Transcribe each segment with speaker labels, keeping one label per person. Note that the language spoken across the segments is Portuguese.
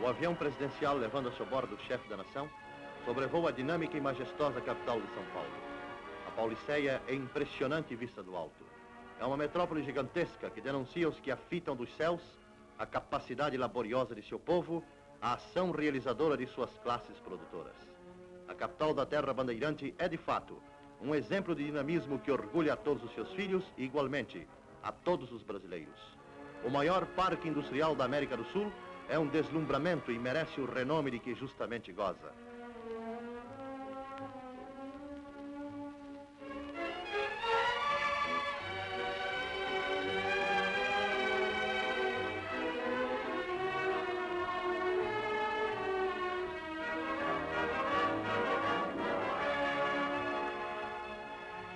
Speaker 1: O avião presidencial levando a seu bordo o chefe da nação sobrevoa a dinâmica e majestosa capital de São Paulo. A Pauliceia é impressionante vista do alto. É uma metrópole gigantesca que denuncia os que a fitam dos céus, a capacidade laboriosa de seu povo, a ação realizadora de suas classes produtoras. A capital da terra bandeirante é, de fato, um exemplo de dinamismo que orgulha a todos os seus filhos e, igualmente, a todos os brasileiros. O maior parque industrial da América do Sul é um deslumbramento e merece o renome de que justamente goza.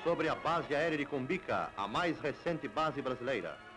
Speaker 1: Sobre a base aérea de Cumbica, a mais recente base brasileira.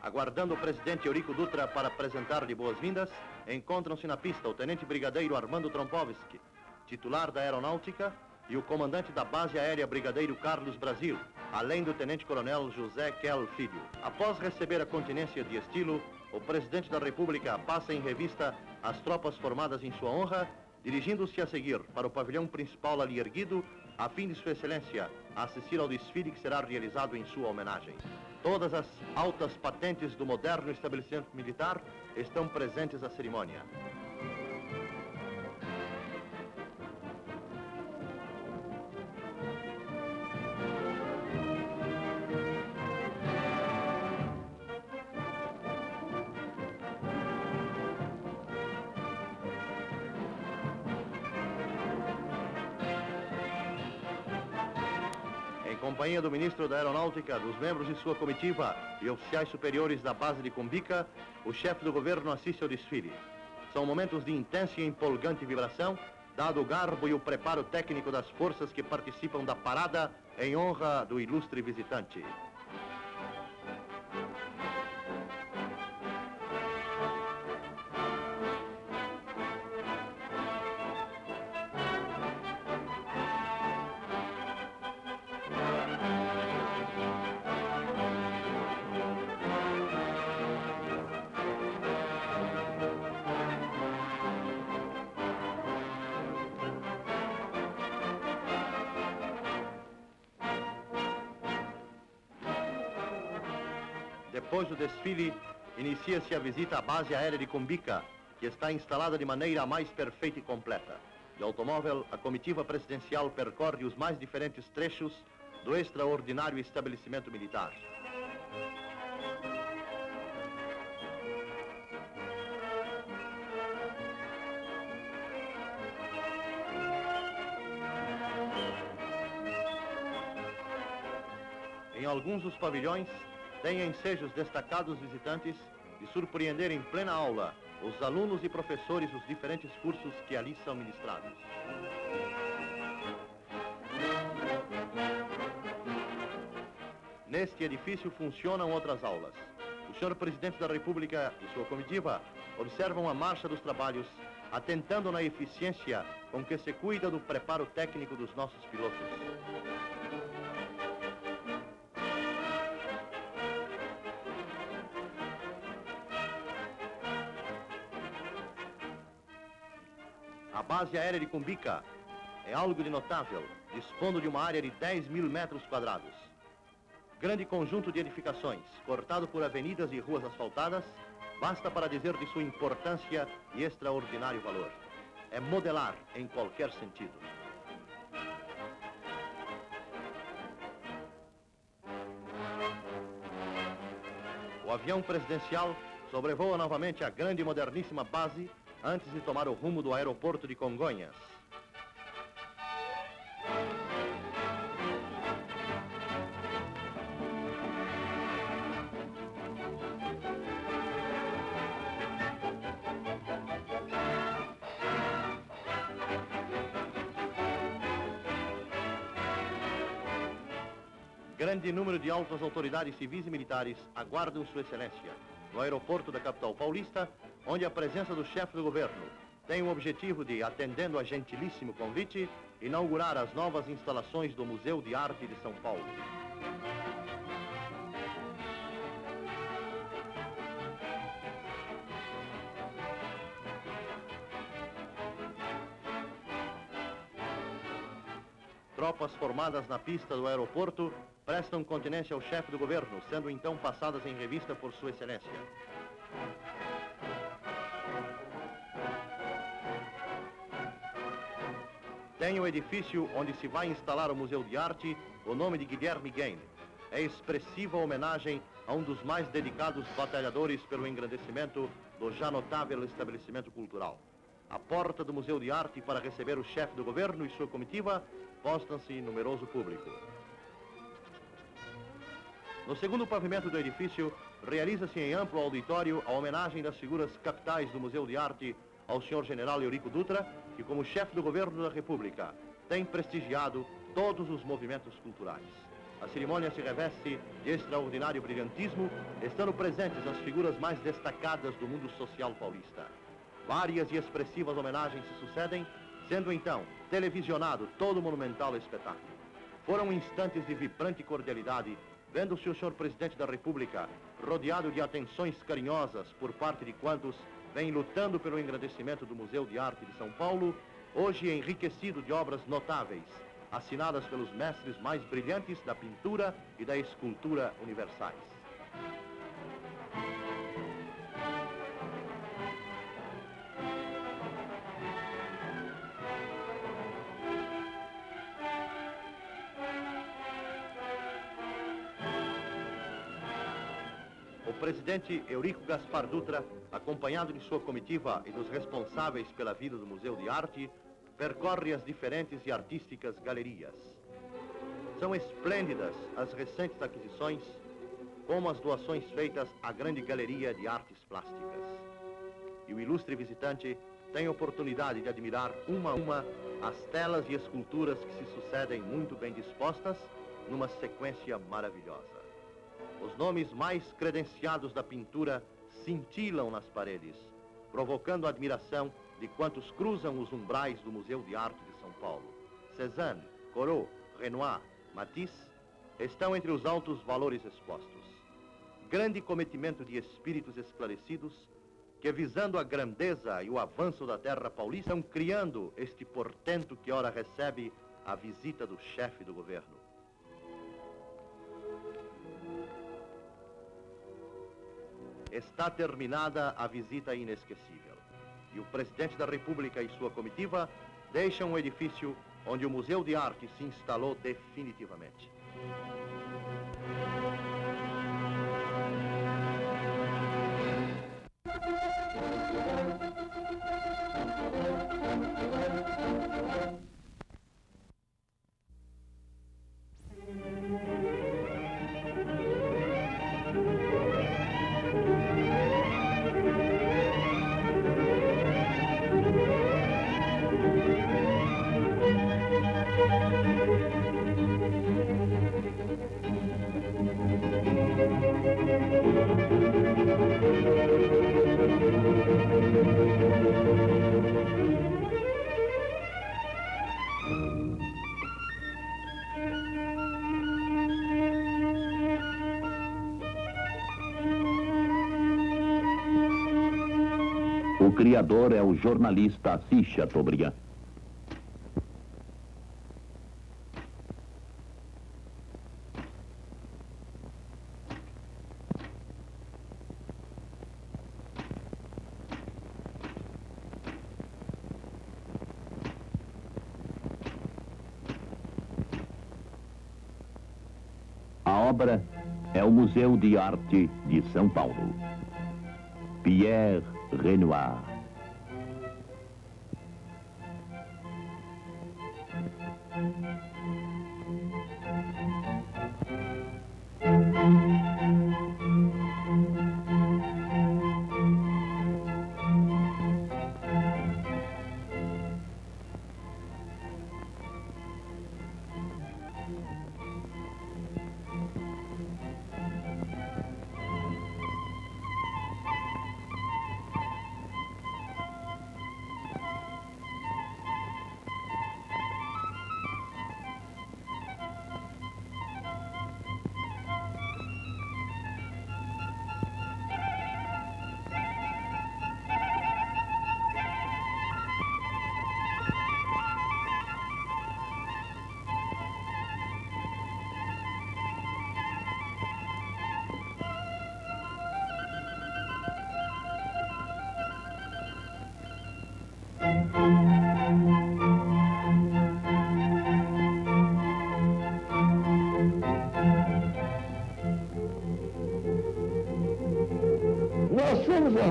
Speaker 1: Aguardando o presidente Eurico Dutra para apresentar-lhe boas-vindas, encontram-se na pista o tenente brigadeiro Armando Trompovski, titular da Aeronáutica, e o comandante da base aérea brigadeiro Carlos Brasil, além do tenente-coronel José Kell Filho. Após receber a continência de estilo, o presidente da República passa em revista as tropas formadas em sua honra, dirigindo-se a seguir para o pavilhão principal ali erguido, a fim de Sua Excelência assistir ao desfile que será realizado em sua homenagem. Todas as altas patentes do moderno estabelecimento militar estão presentes à cerimônia. Em companhia do ministro da Aeronáutica, dos membros de sua comitiva e oficiais superiores da base de Cumbica, o chefe do governo assiste ao desfile. São momentos de intensa e empolgante vibração, dado o garbo e o preparo técnico das forças que participam da parada em honra do ilustre visitante. Depois do desfile, inicia-se a visita à base aérea de Cumbica, que está instalada de maneira a mais perfeita e completa. De automóvel, a comitiva presidencial percorre os mais diferentes trechos do extraordinário estabelecimento militar. Em alguns dos pavilhões, tem ensejos destacados visitantes de surpreender em plena aula os alunos e professores dos diferentes cursos que ali são ministrados. Neste edifício funcionam outras aulas. O senhor presidente da República e sua comitiva observam a marcha dos trabalhos, atentando na eficiência com que se cuida do preparo técnico dos nossos pilotos. A base aérea de Cumbica é algo de notável, dispondo de uma área de 10.000 metros quadrados. Grande conjunto de edificações, cortado por avenidas e ruas asfaltadas, basta para dizer de sua importância e extraordinário valor. É modelar em qualquer sentido. O avião presidencial sobrevoa novamente a grande e moderníssima base antes de tomar o rumo do aeroporto de Congonhas. Grande número de altas autoridades civis e militares aguardam Sua Excelência no aeroporto da capital paulista, onde a presença do chefe do governo tem o objetivo de, atendendo a gentilíssimo convite, inaugurar as novas instalações do Museu de Arte de São Paulo. tropas formadas na pista do aeroporto prestam continência ao chefe do governo, sendo então passadas em revista por Sua Excelência. Tem o edifício onde se vai instalar o Museu de Arte o nome de Guilherme Gaine. É expressiva homenagem a um dos mais dedicados batalhadores pelo engrandecimento do já notável estabelecimento cultural. À porta do Museu de Arte, para receber o chefe do governo e sua comitiva, postam-se numeroso público. No segundo pavimento do edifício, realiza-se em amplo auditório a homenagem das figuras capitais do Museu de Arte ao Sr. General Eurico Dutra, que como chefe do governo da República tem prestigiado todos os movimentos culturais. A cerimônia se reveste de extraordinário brilhantismo, estando presentes as figuras mais destacadas do mundo social paulista. Várias e expressivas homenagens se sucedem, sendo então televisionado todo o monumental espetáculo. Foram instantes de vibrante cordialidade, vendo-se o Sr. Presidente da República rodeado de atenções carinhosas por parte de quantos vem lutando pelo engrandecimento do Museu de Arte de São Paulo, hoje enriquecido de obras notáveis, assinadas pelos mestres mais brilhantes da pintura e da escultura universais. O presidente Eurico Gaspar Dutra, acompanhado de sua comitiva e dos responsáveis pela vida do Museu de Arte, percorre as diferentes e artísticas galerias. São esplêndidas as recentes aquisições, como as doações feitas à grande galeria de artes plásticas. E o ilustre visitante tem oportunidade de admirar uma a uma as telas e esculturas que se sucedem muito bem dispostas numa sequência maravilhosa. Os nomes mais credenciados da pintura cintilam nas paredes, provocando a admiração de quantos cruzam os umbrais do Museu de Arte de São Paulo. Cézanne, Corot, Renoir, Matisse estão entre os altos valores expostos. Grande cometimento de espíritos esclarecidos que, visando a grandeza e o avanço da terra paulista, estão criando este portento que ora recebe a visita do chefe do governo. Está terminada a visita inesquecível. E o presidente da República e sua comitiva deixam o edifício onde o Museu de Arte se instalou definitivamente.
Speaker 2: O criador é o jornalista Assis Chateaubriand. A obra é o Museu de Arte de São Paulo. Pierre Renoir.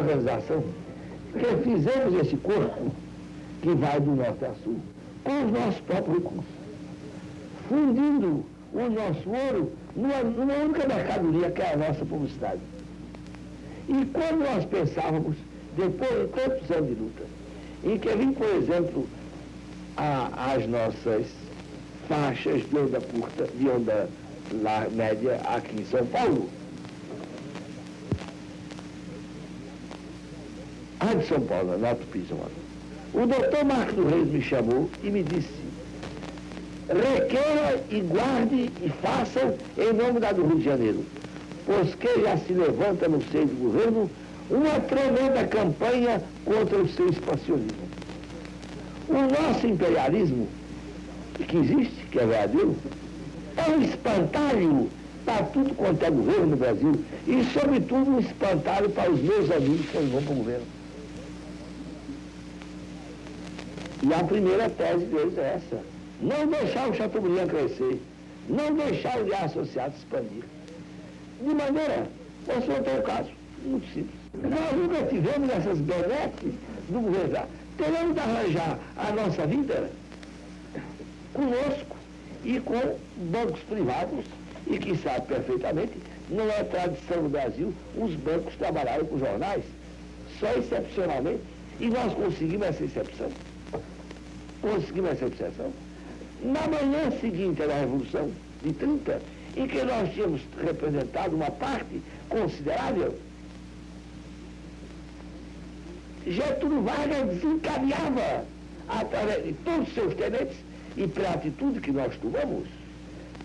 Speaker 3: organização, que fizemos esse corpo, que vai do norte a sul, com os nossos próprios recursos, fundindo o nosso ouro numa única mercadoria, que é a nossa publicidade. E quando nós pensávamos, depois de tantos anos de luta, em que vim, por exemplo, as nossas faixas de onda curta, de onda média aqui em São Paulo, a de São Paulo, na Tupi-São Paulo, o doutor Marcos do Reis me chamou e me disse: requeira e guarde e faça em nome da do Rio de Janeiro, pois que já se levanta no seio do governo uma tremenda campanha contra o seu expansionismo. O nosso imperialismo, que existe, que é verdadeiro, é um espantalho para tudo quanto é governo no Brasil e, sobretudo, um espantalho para os meus amigos que vão para o governo. E a primeira tese deles é essa: não deixar o Chateaubriand crescer, não deixar o Diário Associado se expandir. De maneira, posso contar um caso muito simples. Nós nunca tivemos essas benesses do governo. Teremos de arranjar a nossa vida conosco e com bancos privados, e que sabe perfeitamente, não é tradição no Brasil os bancos trabalharem com jornais, só excepcionalmente, e nós conseguimos essa exceção. Conseguimos essa exceção. Na manhã seguinte à Revolução de 30, em que nós tínhamos representado uma parte considerável, Getúlio Vargas desencadeava, através de todos os seus tenentes, e pela atitude que nós tomamos,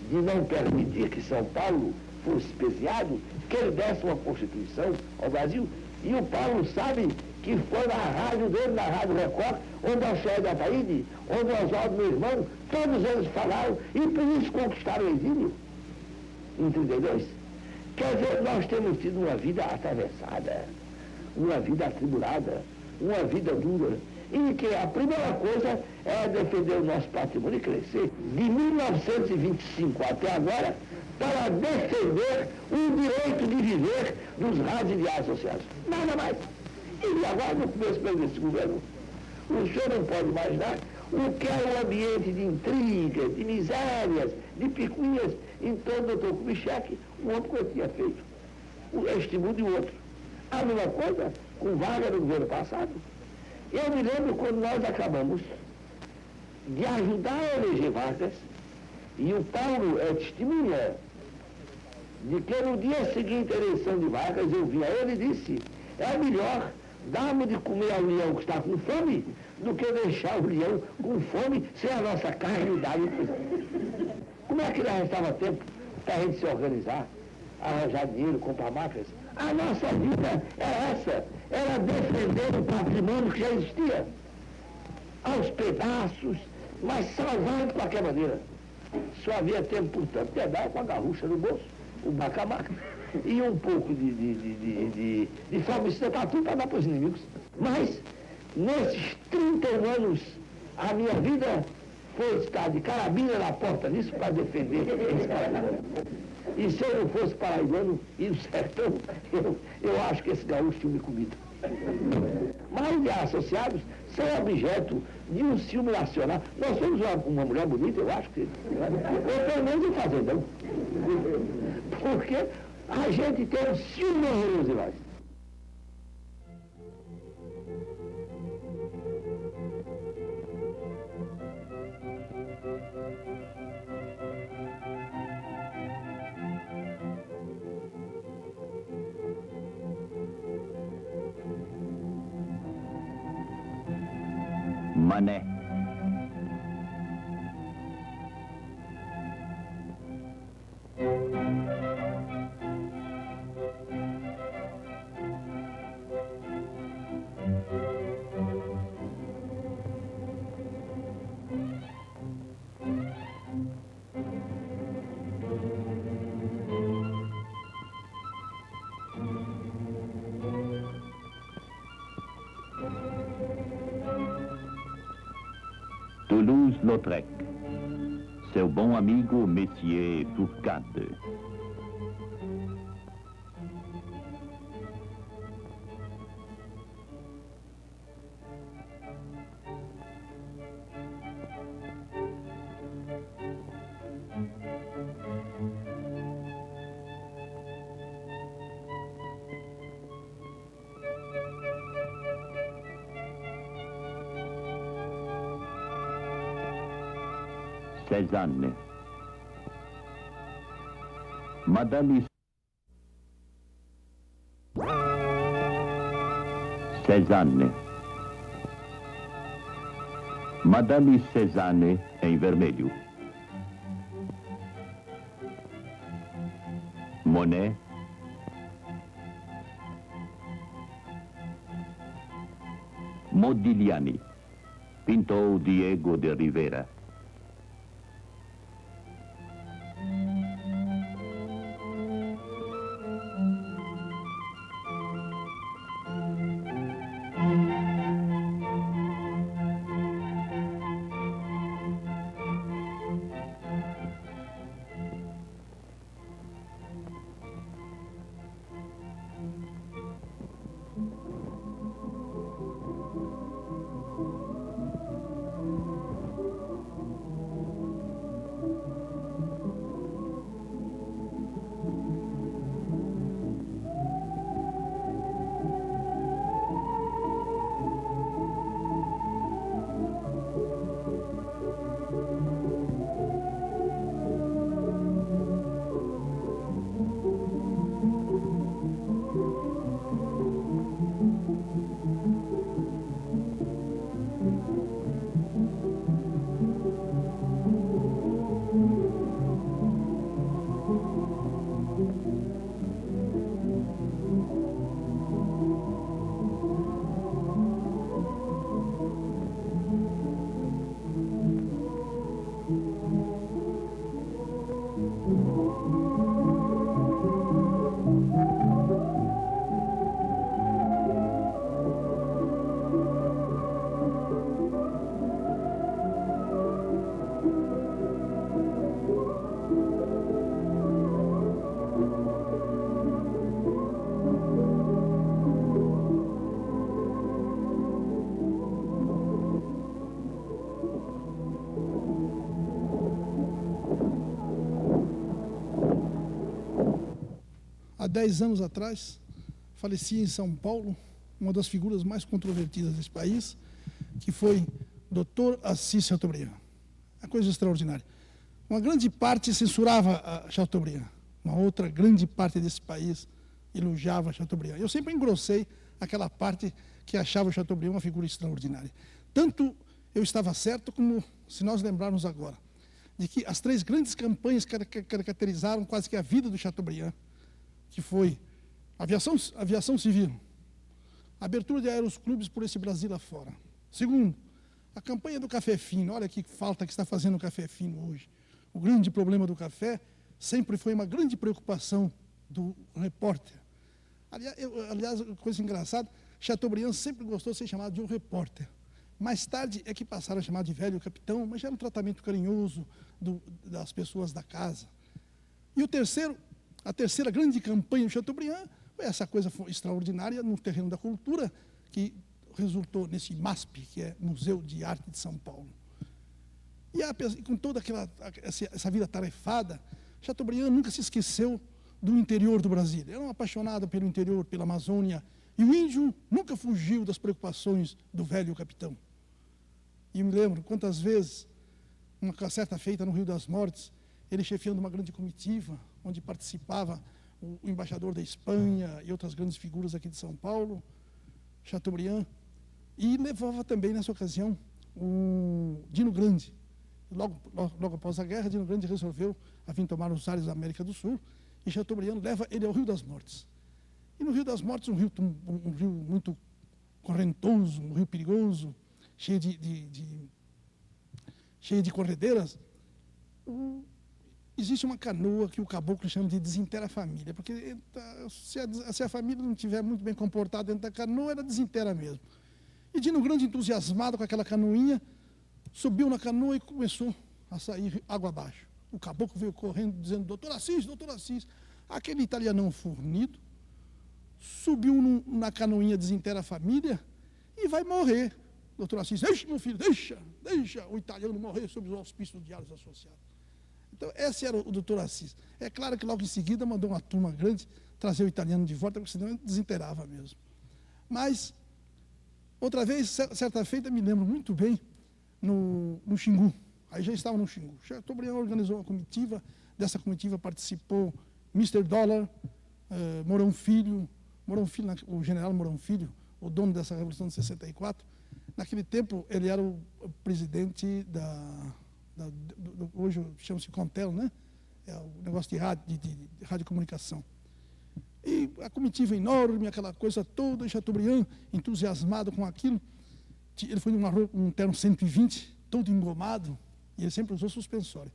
Speaker 3: de não permitir que São Paulo fosse espeziado, que ele desse uma Constituição ao Brasil. E o Paulo sabe que foi na rádio dele, na Rádio Record, onde a Sérgio Ataíde, onde o Oswaldo, meu irmão, todos eles falaram, e por isso conquistaram o exílio, em 32. Quer dizer, nós temos tido uma vida atravessada, uma vida atribulada, uma vida dura, em que a primeira coisa é defender o nosso patrimônio e crescer. De 1925 até agora, para defender o direito de viver dos rádios e diários associados. Nada mais. E agora, no começo desse governo, o senhor não pode imaginar o que é o ambiente de intrigas, de misérias, de picuinhas em torno do Dr. Kubitschek, um homem que eu tinha feito. Este mundo e o outro. A mesma coisa com Vargas no governo passado. Eu me lembro quando nós acabamos de ajudar a eleger Vargas, e o Paulo é testemunha de que no dia seguinte à eleição de Vargas, eu vi a ele e disse: é melhor darmos de comer ao leão que está com fome do que deixar o leão com fome sem a nossa carne e dar. Como é que nós restava tempo para a gente se organizar, arranjar dinheiro, comprar máquinas? A nossa vida é essa, era defender o patrimônio que já existia, aos pedaços, mas salvar de qualquer maneira. Só havia tempo, portanto, de dar com a garrucha no bolso, o bacamaca, e um pouco de família para tudo para dar para os inimigos. Mas, nesses 31 anos, a minha vida foi estar de carabina na porta nisso para defender esse Paraná. E se eu não fosse paraibano e no sertão, eu acho que esse gaúcho tinha me comido. Mas os associados são objeto de um ciúme nacional. Nós somos uma mulher bonita, eu acho que. Ou pelo menos um fazendão. Porque a gente tem um ciúme horroroso de nós.
Speaker 2: Mané. Toulouse-Lautrec, seu bom amigo Messier Fourcade. Cézanne. Madame Cézanne. Madame Cézanne em vermelho. Monet. Modigliani. Pintou Diego de Rivera.
Speaker 4: Há 10 anos atrás, falecia em São Paulo uma das figuras mais controvertidas desse país, que foi Dr. Assis Chateaubriand. É coisa extraordinária. Uma grande parte censurava a Chateaubriand, uma outra grande parte desse país elogiava Chateaubriand. Eu sempre engrossei aquela parte que achava o Chateaubriand uma figura extraordinária. Tanto eu estava certo, como se nós lembrarmos agora, de que as 3 grandes campanhas que caracterizaram quase que a vida do Chateaubriand, que foi aviação civil, a abertura de aeroclubes por esse Brasil afora. Segundo, a campanha do café fino. Olha que falta que está fazendo o café fino hoje. O grande problema do café sempre foi uma grande preocupação do repórter. Aliás, coisa engraçada, Chateaubriand sempre gostou de ser chamado de um repórter. Mais tarde é que passaram a chamar de velho capitão, mas já era um tratamento carinhoso das pessoas da casa. E a terceira grande campanha do Chateaubriand foi essa coisa extraordinária no terreno da cultura, que resultou nesse MASP, que é Museu de Arte de São Paulo. E com toda essa vida tarefada, Chateaubriand nunca se esqueceu do interior do Brasil. Era um apaixonado pelo interior, pela Amazônia, e o índio nunca fugiu das preocupações do velho capitão. E me lembro quantas vezes, uma certa feita no Rio das Mortes, ele chefiando uma grande comitiva, onde participava o embaixador da Espanha e outras grandes figuras aqui de São Paulo, Chateaubriand, e levava também, nessa ocasião, o Dino Grande. Logo após a guerra, Dino Grande resolveu a vir tomar os ares da América do Sul, e Chateaubriand leva ele ao Rio das Mortes. E no Rio das Mortes, um rio muito correntoso, um rio perigoso, cheio de corredeiras, existe uma canoa que o caboclo chama de desinteira a família, porque se a família não estiver muito bem comportada dentro da canoa, ela desinteira mesmo. E Dino Grande, entusiasmado com aquela canoinha, subiu na canoa e começou a sair água abaixo. O caboclo veio correndo, dizendo: doutor Assis, aquele italianão fornido, subiu na canoinha desinteira a família e vai morrer. Doutor Assis: deixa, meu filho, deixa o italiano morrer sob os auspícios do Diários Associados. Então, esse era o doutor Assis. É claro que logo em seguida mandou uma turma grande trazer o italiano de volta, porque senão ele desinteirava mesmo. Mas, outra vez, certa feita, me lembro muito bem, no Xingu. Aí já estava no Xingu. Chateaubriand organizou uma comitiva, dessa comitiva participou Mr. Dollar, Mourão Filho, o general Mourão Filho, o dono dessa Revolução de 64. Naquele tempo, ele era o presidente hoje chama-se Contel, né? É o negócio de radiocomunicação. E a comitiva enorme, aquela coisa toda, e Chateaubriand, entusiasmado com aquilo, ele foi num terno 120, todo engomado, e ele sempre usou suspensório.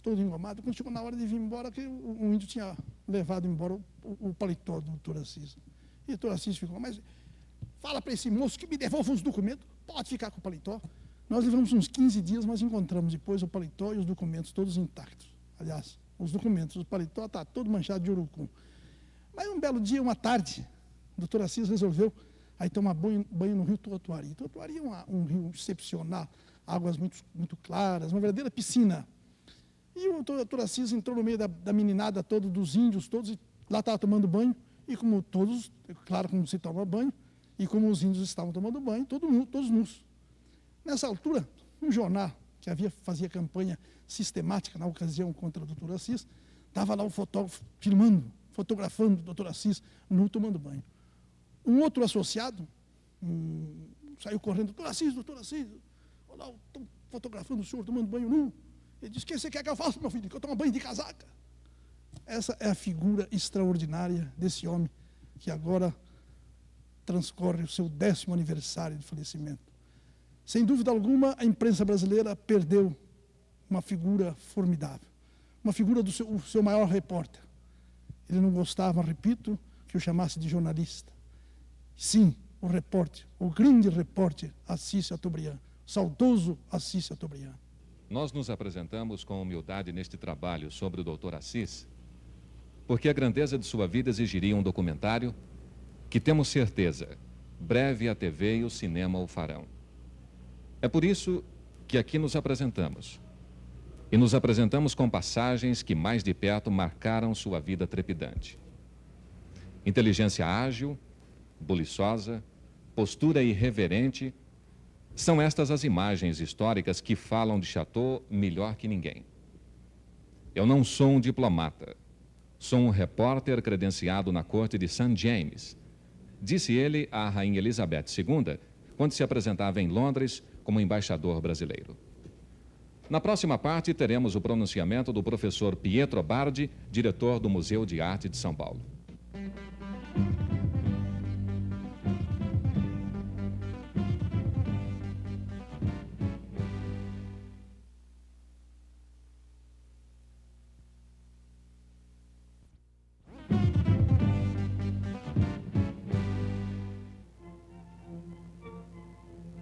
Speaker 4: Todo engomado. Quando chegou na hora de vir embora, que o índio tinha levado embora o paletó do doutor Assis. E o doutor Assis ficou, mas fala para esse moço que me devolva os documentos, pode ficar com o paletó. Nós levamos uns 15 dias, mas encontramos depois o paletó e os documentos todos intactos. Aliás, os documentos, o paletó está todo manchado de urucum. Mas um belo dia, uma tarde, o doutor Assis resolveu aí tomar banho no rio Totuari. Totuari é um rio excepcional, águas muito claras, uma verdadeira piscina. E o doutor Assis entrou no meio da meninada toda, dos índios todos, e lá estava tomando banho, e como todos, claro, como se toma banho, e como os índios estavam tomando banho, todos nus. Nessa altura, um jornal que fazia campanha sistemática na ocasião contra o doutor Assis, estava lá o fotógrafo fotografando o doutor Assis nu tomando banho. Um outro associado saiu correndo, doutor Assis, olha lá, estão fotografando o senhor tomando banho nu. Ele disse, o que você quer que eu faça, meu filho? Que eu tome banho de casaca. Essa é a figura extraordinária desse homem que agora transcorre o seu 10º aniversário de falecimento. Sem dúvida alguma, a imprensa brasileira perdeu uma figura formidável, uma figura do seu maior repórter. Ele não gostava, repito, que eu chamasse de jornalista. Sim, o repórter, o grande repórter Assis Chateaubriand, saudoso Assis Chateaubriand.
Speaker 5: Nós nos apresentamos com humildade neste trabalho sobre o Dr. Assis, porque a grandeza de sua vida exigiria um documentário que, temos certeza, breve a TV e o cinema o farão. É por isso que aqui nos apresentamos. E nos apresentamos com passagens que mais de perto marcaram sua vida trepidante. Inteligência ágil, buliçosa, postura irreverente, são estas as imagens históricas que falam de Chateau melhor que ninguém. Eu não sou um diplomata, sou um repórter credenciado na corte de St. James, disse ele à Rainha Elizabeth II, quando se apresentava em Londres como embaixador brasileiro. Na próxima parte, teremos o pronunciamento do professor Pietro Bardi, diretor do Museu de Arte de São Paulo.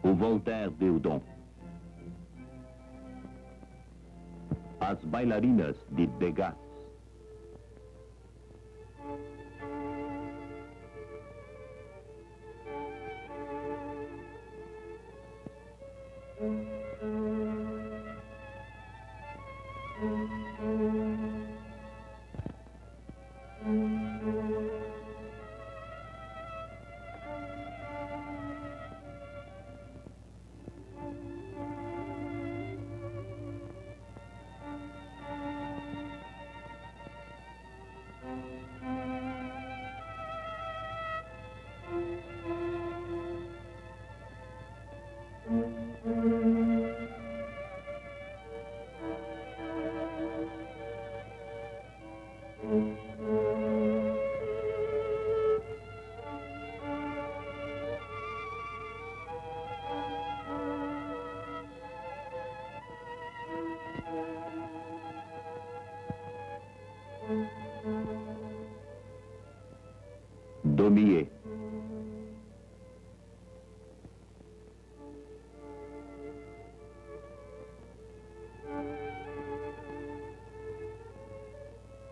Speaker 2: O Voltaire deu dom. As bailarinas de Degas. Daumier.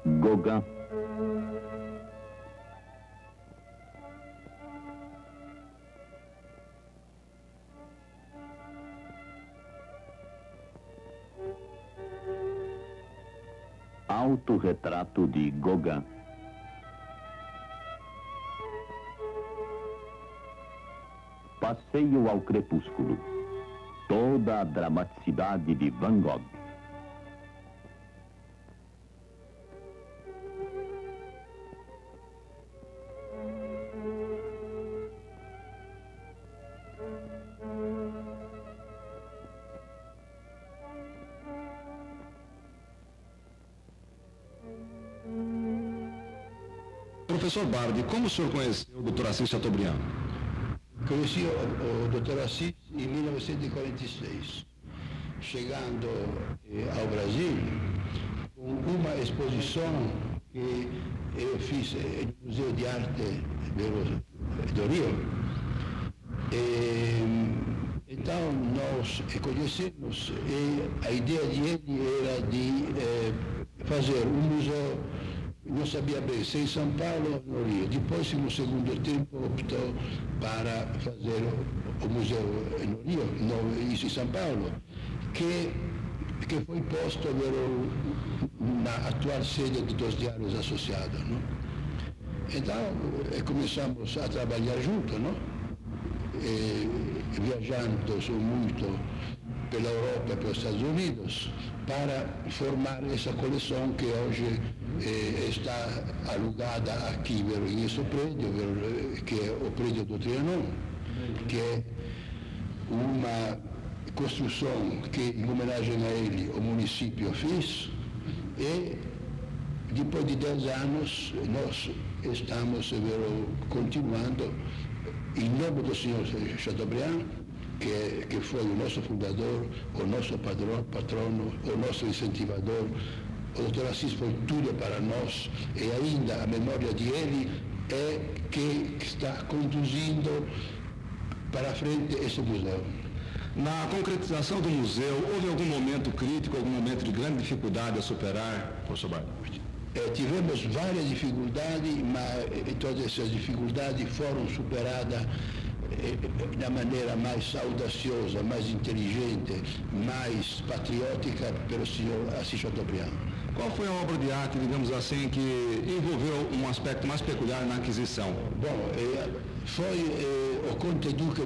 Speaker 2: Gauguin. Autorretrato de Gauguin. Passeio ao crepúsculo. Todo toda a dramaticidade de Van Gogh.
Speaker 6: Professor Bardi, como o senhor conheceu o Dr. Assis Chateaubriand?
Speaker 3: Conheci o Dr. Assis em 1946, chegando ao Brasil com uma exposição que eu fiz no Museu de Arte do Rio. Então nós conhecemos e a ideia dele era de fazer um museu. Não sabia bem se em São Paulo ou no Rio. Depois, no segundo tempo, optou para fazer o museu no Rio, isso em São Paulo, que foi posto na atual sede dos Diários Associados. Não? Então, começamos a trabalhar juntos, não? Viajando muito pela Europa e pelos Estados Unidos, para formar essa coleção que hoje está alugada aqui nesse prédio, que é o prédio do Trianon, que é uma construção que, em homenagem a ele, o município fez, e depois de 10 anos nós estamos continuando, em nome do senhor Chateaubriand, que foi o nosso fundador, o nosso patrono, o nosso incentivador. O Dr. Assis foi tudo para nós, e ainda a memória dele é que está conduzindo para frente esse museu.
Speaker 6: Na concretização do museu, houve algum momento crítico, algum momento de grande dificuldade a superar, professor Bardi?
Speaker 3: Tivemos várias dificuldades, mas todas essas dificuldades foram superadas da maneira mais audaciosa, mais inteligente, mais patriótica pelo senhor Assis Chateaubriand.
Speaker 6: Qual foi a obra de arte, digamos assim, que envolveu um aspecto mais peculiar na aquisição?
Speaker 3: Bom, foi o Conde Duque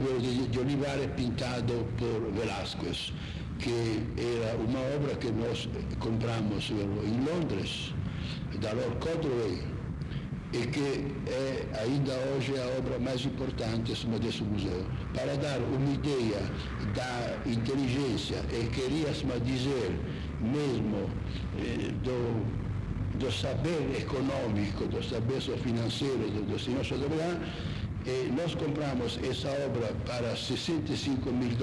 Speaker 3: de Olivares pintado por Velázquez, que era uma obra que nós compramos em Londres, da Lord Cotterway, e que é ainda hoje a obra mais importante desse museu. Para dar uma ideia da inteligência e queria dizer mesmo do saber econômico, do saber financeiro do senhor Chateaubriand, nós compramos essa obra para $65 mil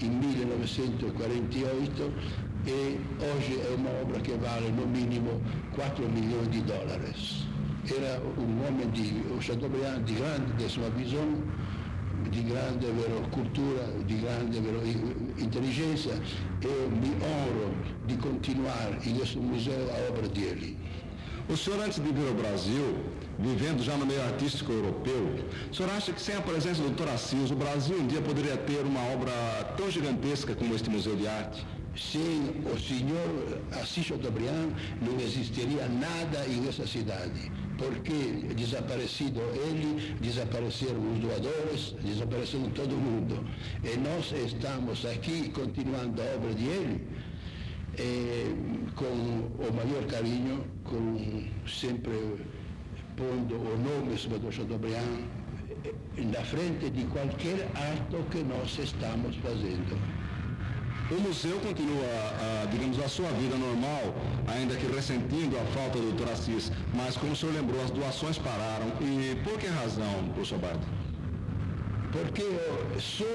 Speaker 3: em 1948, e hoje é uma obra que vale no mínimo $4 milhões. Era um homem o Chateaubriand de sua visão, de grande cultura, de grande inteligência. Eu me honro de continuar nesse museu a obra dele.
Speaker 6: O senhor, antes de vir ao Brasil, vivendo já no meio artístico europeu, o senhor acha que sem a presença do Dr. Assis, o Brasil um dia poderia ter uma obra tão gigantesca como este Museu de Arte?
Speaker 3: Sem o senhor Assis Chateaubriand não existiria nada nessa cidade, porque desaparecido ele, desapareceram os doadores, desapareceram todo mundo. E nós estamos aqui continuando a obra dele com o maior carinho, sempre pondo o nome do Chateaubriand na frente de qualquer ato que nós estamos fazendo.
Speaker 6: O museu continua, digamos, a sua vida normal, ainda que ressentindo a falta do Dr. Assis, mas como o senhor lembrou, as doações pararam. E por que razão, professor Bardi?
Speaker 3: Porque só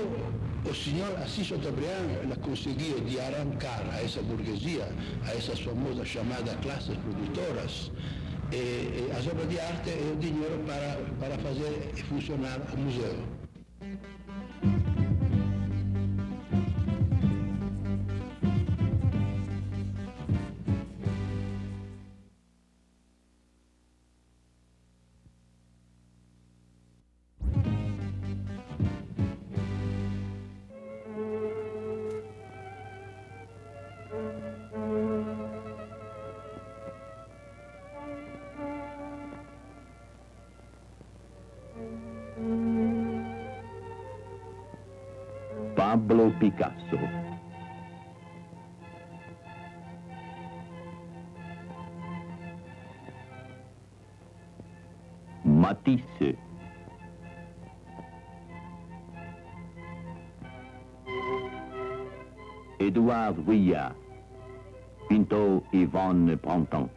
Speaker 3: o senhor Assis Chateaubriand conseguiu de arrancar a essa burguesia, a essas famosas chamadas classes produtoras, as obras de arte e o dinheiro para fazer funcionar o museu.
Speaker 2: Pablo Picasso. Matisse. Édouard Vuillard pintou Yvonne Printemps.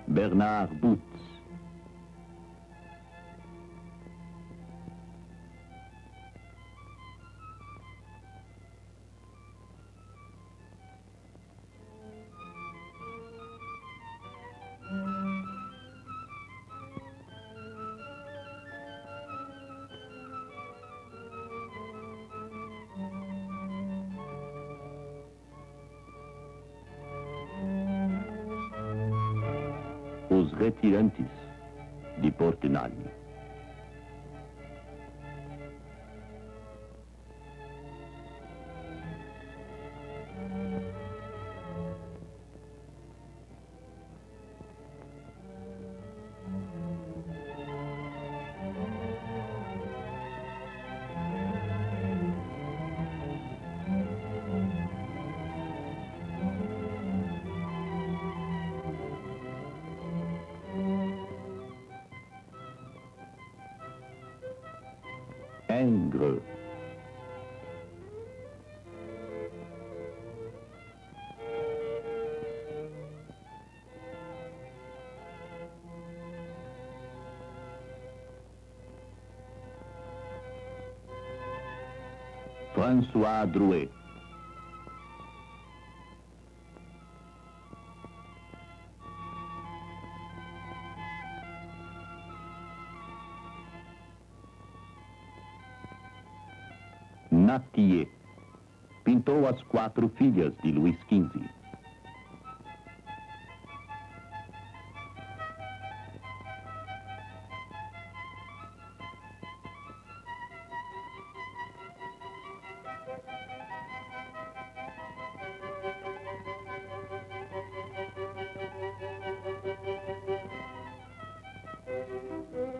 Speaker 2: Bernard Butz. Os Retirantes, de Portinari. Ingres. François Drouet. Nattier pintou as 4 filhas de Luís XV.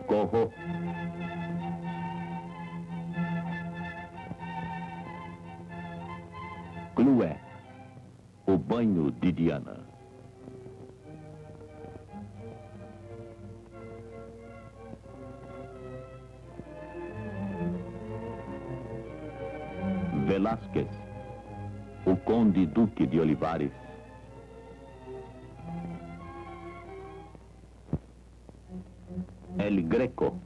Speaker 2: Corot. Clouet, o banho de Diana. Velázquez, o conde duque de Olivares. El Greco.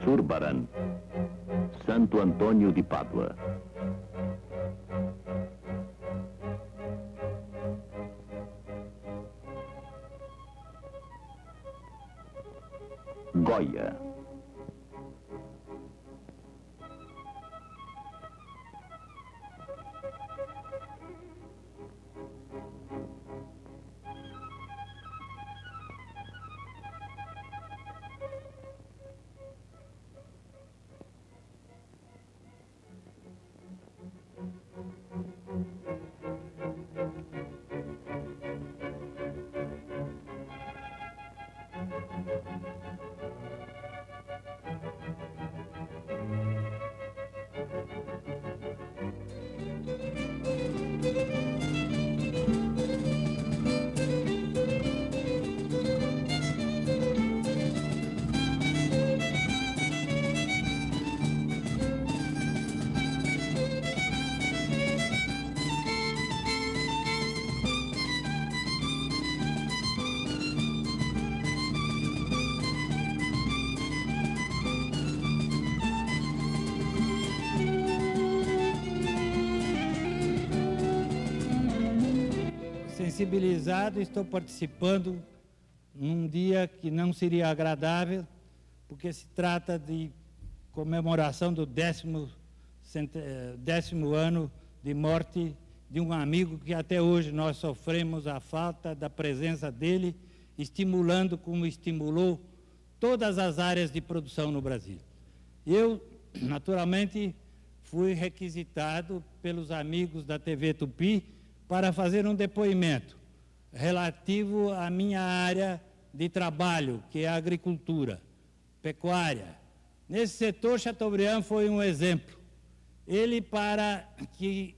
Speaker 2: Zurbarán, Santo Antônio de Pádua. Goya.
Speaker 7: Sensibilizado, estou participando num dia que não seria agradável, porque se trata de comemoração do 10º ano de morte de um amigo que até hoje nós sofremos a falta da presença dele, estimulando como estimulou todas as áreas de produção no Brasil. Eu, naturalmente, fui requisitado pelos amigos da TV Tupi para fazer um depoimento relativo à minha área de trabalho, que é a agricultura, pecuária. Nesse setor, Chateaubriand foi um exemplo. Ele, para que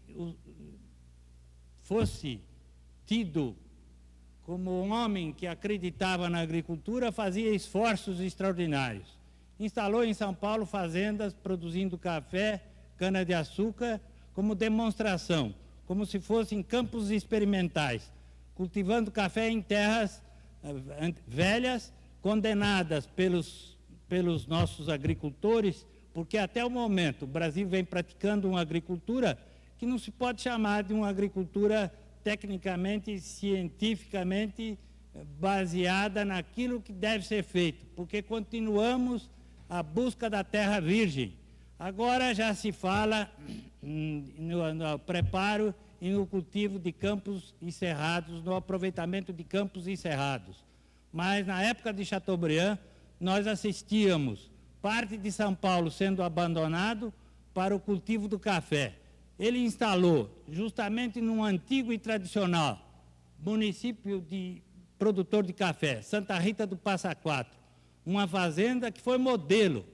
Speaker 7: fosse tido como um homem que acreditava na agricultura, fazia esforços extraordinários. Instalou em São Paulo fazendas produzindo café, cana-de-açúcar, como demonstração, como se fossem campos experimentais, cultivando café em terras velhas, condenadas pelos nossos agricultores, porque até o momento o Brasil vem praticando uma agricultura que não se pode chamar de uma agricultura tecnicamente, cientificamente baseada naquilo que deve ser feito, porque continuamos a busca da terra virgem. Agora já se fala no preparo e no cultivo de campos e cerrados, no aproveitamento de campos e cerrados. Mas na época de Chateaubriand, nós assistíamos parte de São Paulo sendo abandonado para o cultivo do café. Ele instalou, justamente num antigo e tradicional município de produtor de café, Santa Rita do Passa Quatro, uma fazenda que foi modelo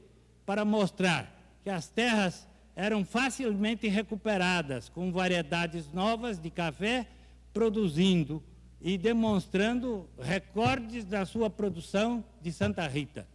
Speaker 7: para mostrar que as terras eram facilmente recuperadas com variedades novas de café, produzindo e demonstrando recordes da sua produção de Santa Rita.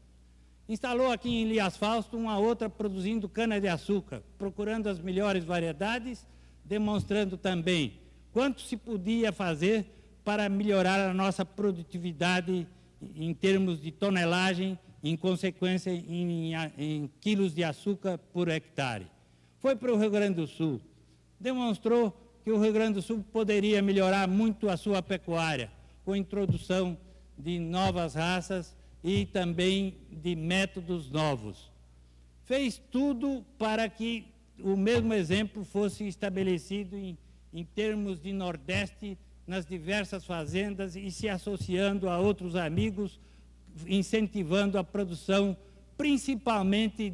Speaker 7: Instalou aqui em Elias Fausto uma outra produzindo cana-de-açúcar, procurando as melhores variedades, demonstrando também quanto se podia fazer para melhorar a nossa produtividade em termos de tonelagem, em consequência em quilos de açúcar por hectare. Foi para o Rio Grande do Sul, demonstrou que o Rio Grande do Sul poderia melhorar muito a sua pecuária, com a introdução de novas raças e também de métodos novos. Fez tudo para que o mesmo exemplo fosse estabelecido em termos de Nordeste, nas diversas fazendas e se associando a outros amigos, incentivando a produção, principalmente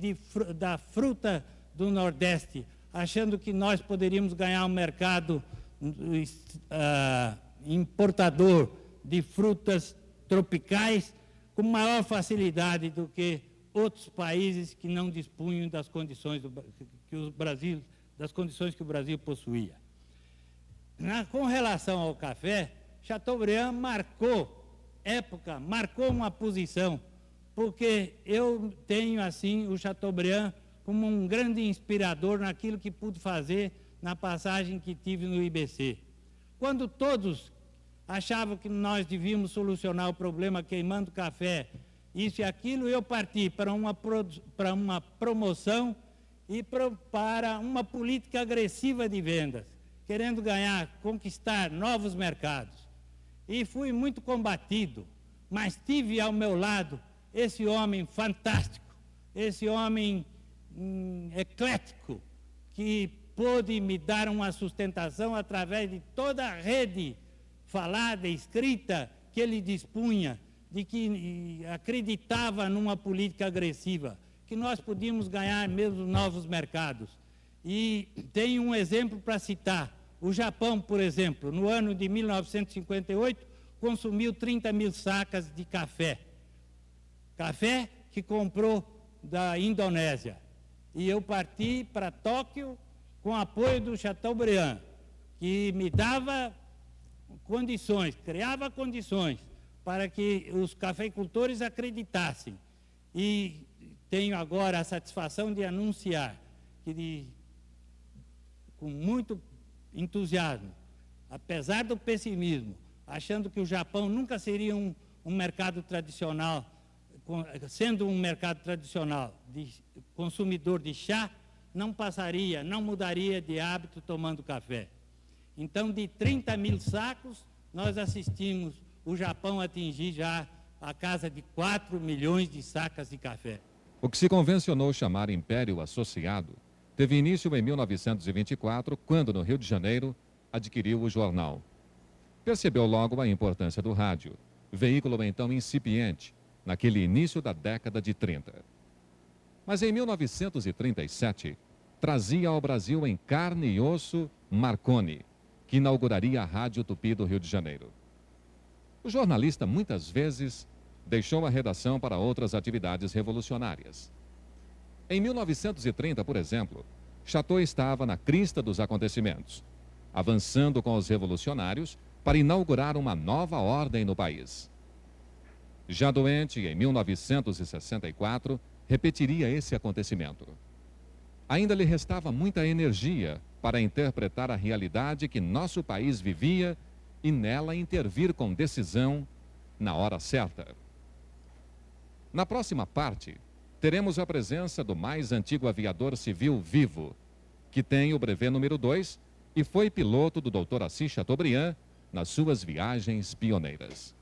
Speaker 7: da fruta do Nordeste, achando que nós poderíamos ganhar um mercado importador de frutas tropicais com maior facilidade do que outros países que não dispunham das condições das condições que o Brasil possuía. Com relação ao café, Chateaubriand marcou época, marcou uma posição, porque eu tenho assim o Chateaubriand como um grande inspirador naquilo que pude fazer na passagem que tive no IBC. Quando todos achavam que nós devíamos solucionar o problema queimando café, isso e aquilo, eu parti para uma promoção e para uma política agressiva de vendas, querendo conquistar novos mercados. E fui muito combatido, mas tive ao meu lado esse homem fantástico, esse homem eclético, que pôde me dar uma sustentação através de toda a rede falada, escrita, que ele dispunha, de que acreditava numa política agressiva, que nós podíamos ganhar mesmo novos mercados. E tenho um exemplo para citar. O Japão, por exemplo, no ano de 1958, consumiu 30 mil sacas de café. Café que comprou da Indonésia. E eu parti para Tóquio com apoio do Chateaubriand, que me dava condições, criava condições para que os cafeicultores acreditassem. E tenho agora a satisfação de anunciar que, com muito entusiasmo, apesar do pessimismo, achando que o Japão nunca seria um mercado tradicional, sendo um mercado tradicional de consumidor de chá, não passaria, não mudaria de hábito tomando café. Então, de 30 mil sacos, nós assistimos o Japão atingir já a casa de 4 milhões de sacas de café.
Speaker 5: O que se convencionou chamar Império Associado teve início em 1924, quando, no Rio de Janeiro, adquiriu o jornal. Percebeu logo a importância do rádio, veículo então incipiente, naquele início da década de 30. Mas em 1937, trazia ao Brasil em carne e osso Marconi, que inauguraria a Rádio Tupi do Rio de Janeiro. O jornalista, muitas vezes, deixou a redação para outras atividades revolucionárias. Em 1930, por exemplo, Chateau estava na crista dos acontecimentos, avançando com os revolucionários para inaugurar uma nova ordem no país. Já doente, em 1964, repetiria esse acontecimento. Ainda lhe restava muita energia para interpretar a realidade que nosso país vivia e nela intervir com decisão na hora certa. Na próxima parte, teremos a presença do mais antigo aviador civil vivo, que tem o brevet número 2 e foi piloto do Dr. Assis Chateaubriand nas suas viagens pioneiras.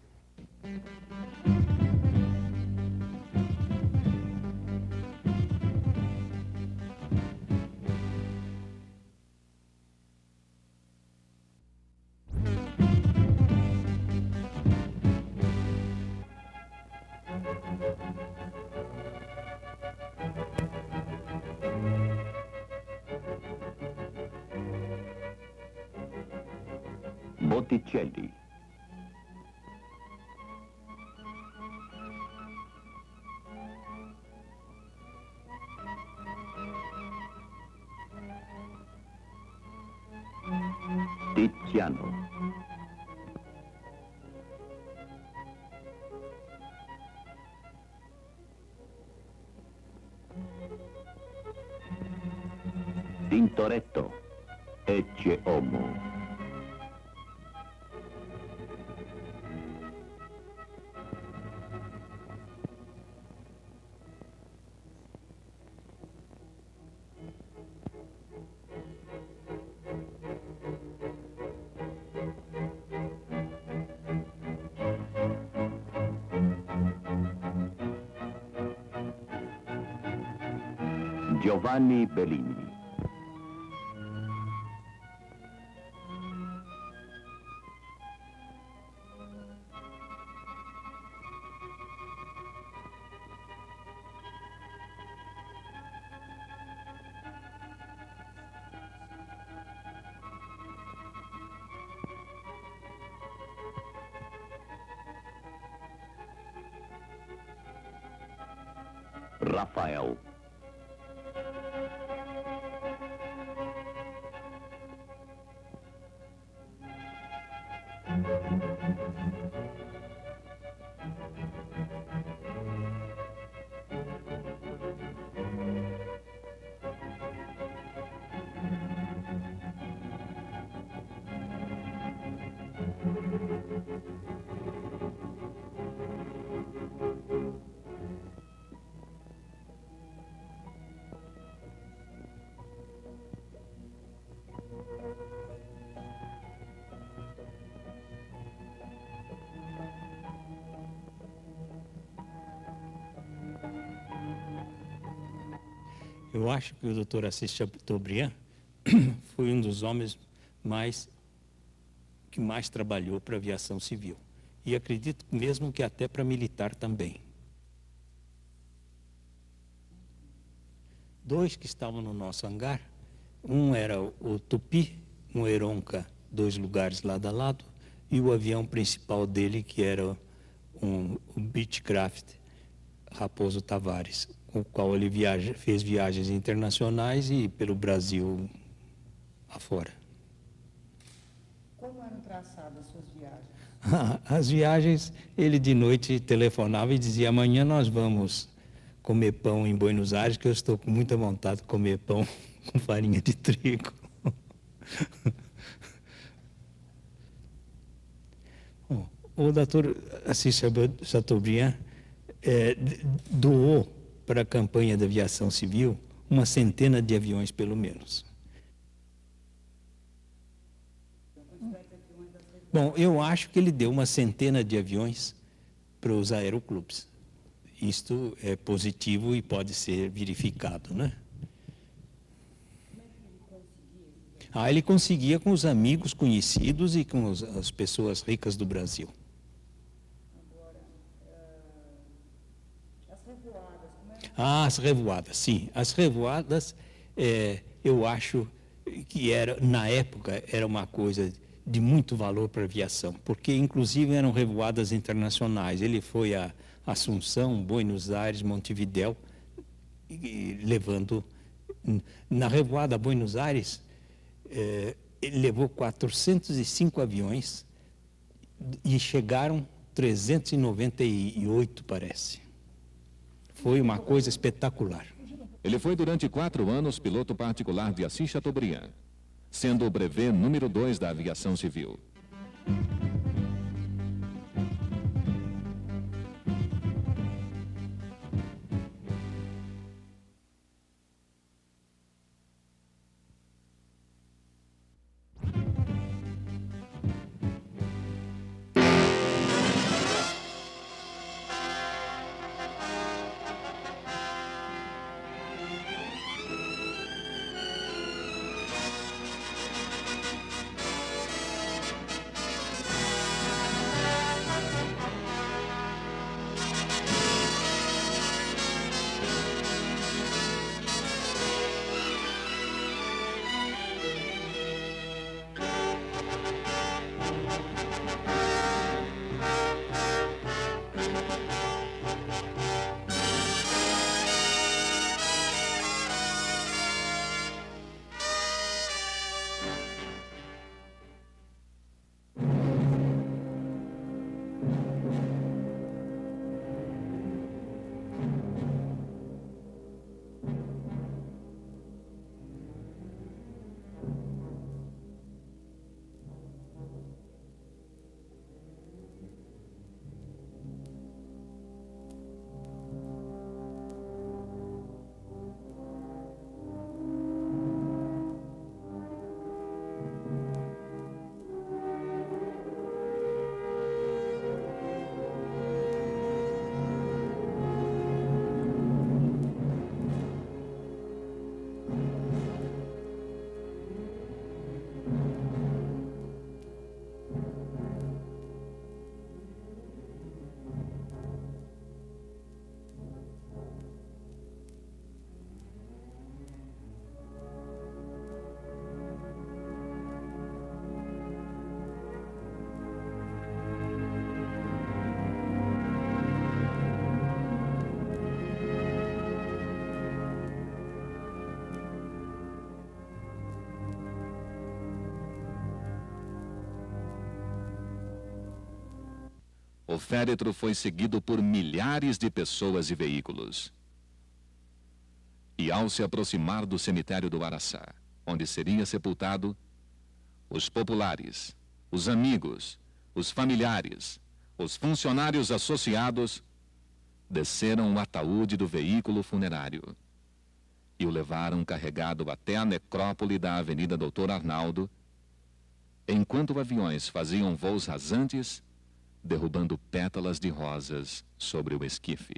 Speaker 2: Botticelli. Tiziano. Tintoretto. Ecce homo. Giovanni Bellini. Rafael.
Speaker 8: Eu acho que o Dr. Assis Chateaubriand foi um dos homens que mais trabalhou para a aviação civil. E acredito mesmo que até para militar também. Dois que estavam no nosso hangar, um era o Tupi, um Heronca, 2 lugares lado a lado, e o avião principal dele, que era o Beechcraft Raposo Tavares, com o qual ele fez viagens internacionais e pelo Brasil afora.
Speaker 9: Como eram traçadas as suas viagens?
Speaker 8: As viagens, ele de noite telefonava e dizia: amanhã nós vamos comer pão em Buenos Aires, que eu estou com muita vontade de comer pão com farinha de trigo. Bom, o Dr. Assis Chateaubriand doou para a campanha da aviação civil 100 de aviões, pelo menos. Bom, eu acho que ele deu 100 de aviões para os aeroclubes. Isto é positivo e pode ser verificado, né? Ele conseguia com os amigos conhecidos e com as pessoas ricas do Brasil.
Speaker 9: Agora, as revoadas, como é?
Speaker 8: As revoadas, sim. As revoadas, eu acho que na época era uma coisa de muito valor para a aviação, porque inclusive eram revoadas internacionais. Ele foi a Assunção, Buenos Aires, Montevidéu, levando... Na revoada a Buenos Aires, ele levou 405 aviões e chegaram 398, parece. Foi uma coisa espetacular.
Speaker 5: Ele foi durante 4 anos piloto particular de Assis Chateaubriand, sendo o brevet número 2 da aviação civil. O féretro foi seguido por milhares de pessoas e veículos. E ao se aproximar do cemitério do Araçá, onde seria sepultado, os populares, os amigos, os familiares, os funcionários associados desceram o ataúde do veículo funerário e o levaram carregado até a necrópole da Avenida Doutor Arnaldo, enquanto aviões faziam voos rasantes, derrubando pétalas de rosas sobre o esquife.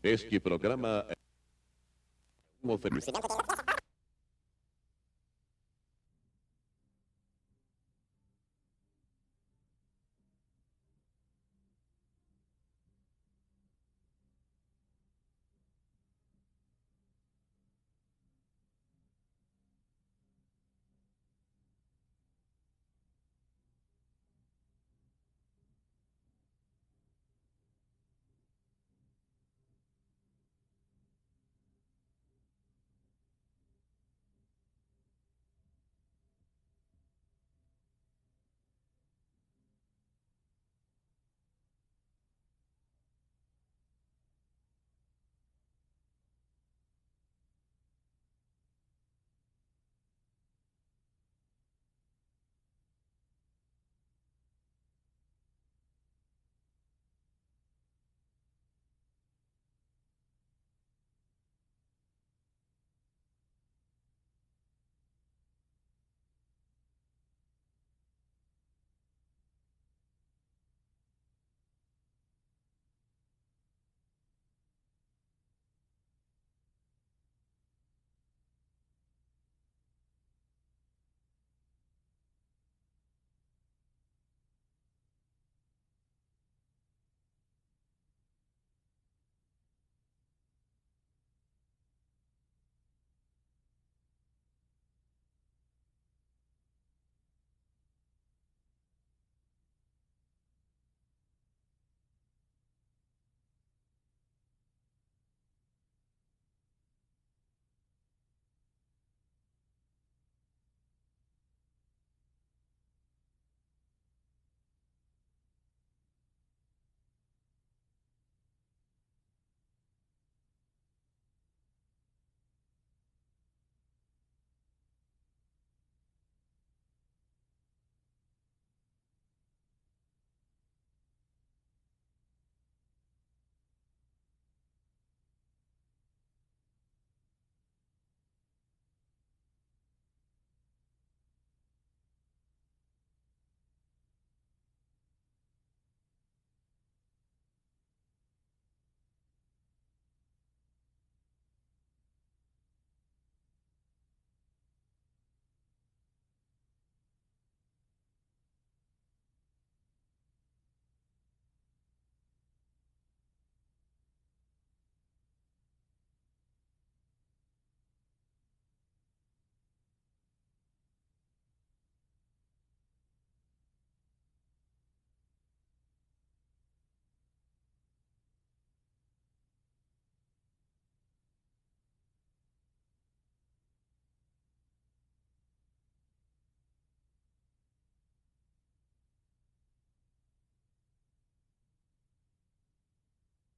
Speaker 10: Este programa é um oferecimento